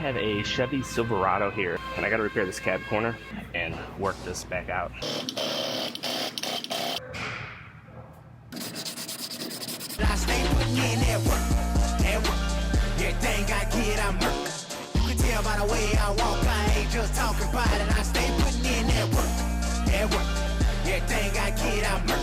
have a Chevy Silverado here, and I gotta repair this cab corner and work this back out. I stay putting in that work. Everything I get, I'm murk. You can tell by the way I walk, I ain't just talking about it. I stay putting in that work. Everything I get, I'm murk.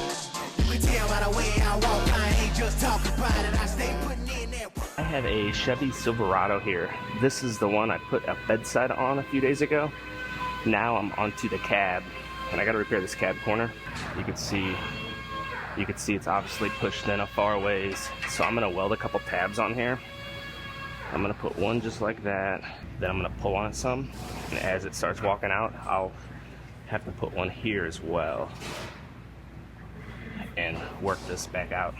You can tell by the way I walk, I ain't just talking about it. I stay putting in that work. I have a Chevy Silverado here. This is the one I put a bedside on a few days ago. Now I'm onto the cab, and I gotta repair this cab corner. You can see it's obviously pushed in a far ways. So I'm gonna weld a couple tabs on here. I'm gonna put one just like that. Then I'm gonna pull on it some, and as it starts walking out, I'll have to put one here as well and work this back out.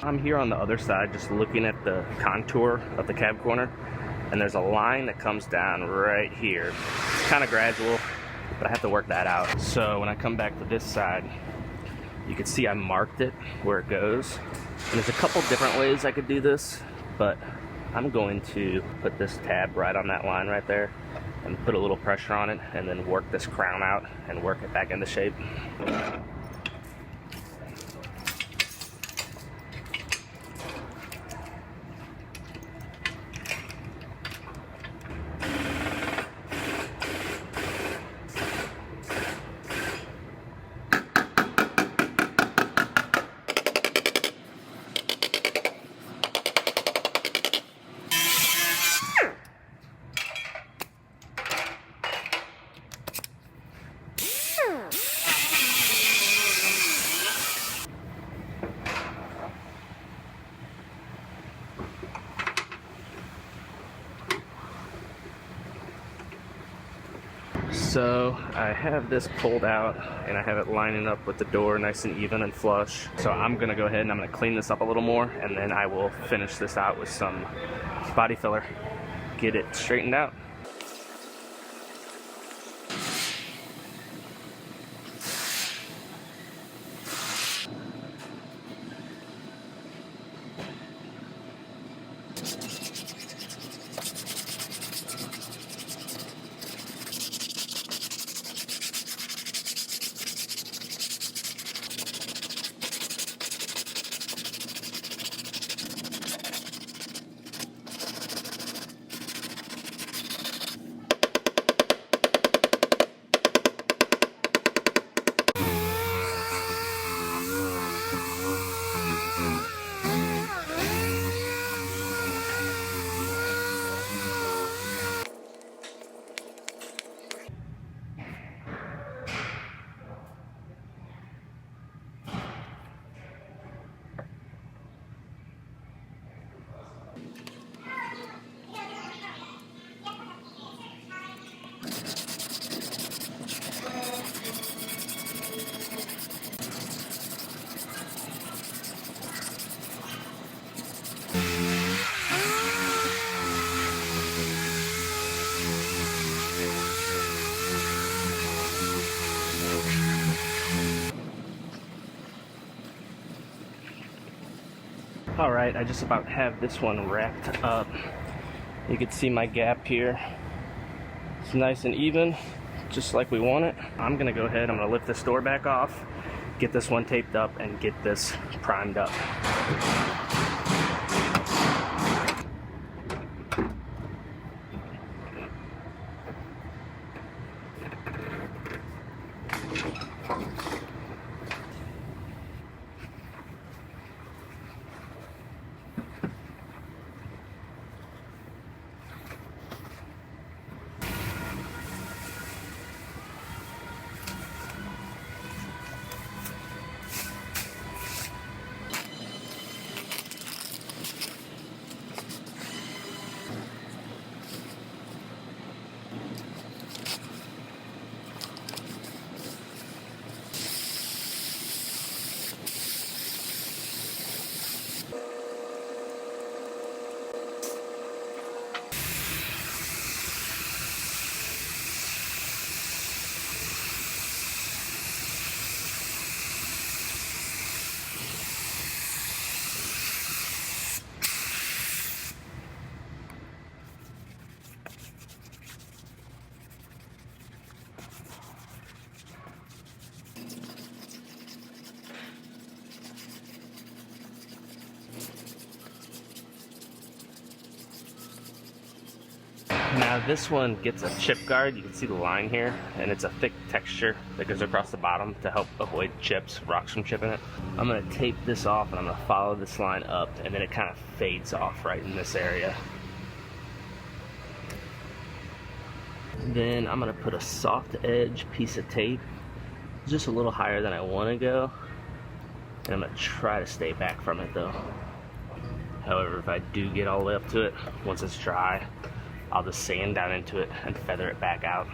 I'm here on the other side just looking at the contour of the cab corner, and there's a line that comes down right here. It's kind of gradual, but I have to work that out. So when I come back to this side, you can see I marked it where it goes. And there's a couple different ways I could do this, but I'm going to put this tab right on that line right there and put a little pressure on it and then work this crown out and work it back into shape. So I have this pulled out and I have it lining up with the door nice and even and flush. So I'm gonna go ahead and I'm gonna clean this up a little more, and then I will finish this out with some body filler, get it straightened out. Alright, I just about have this one wrapped up. You can see my gap here. It's nice and even. just like we want it. I'm gonna go ahead, I'm gonna lift this door back off, get this one taped up, and get this primed up. Now this one gets a chip guard. You can see the line here, and it's a thick texture that goes across the bottom to help avoid chips, rocks from chipping it. I'm gonna tape this off and I'm gonna follow this line up, and then it kind of fades off right in this area. Then I'm gonna put a soft edge piece of tape just a little higher than I want to go, and I'm gonna try to stay back from it though. However, if I do get all the way up to it, once it's dry, I'll just sand down into it and feather it back out.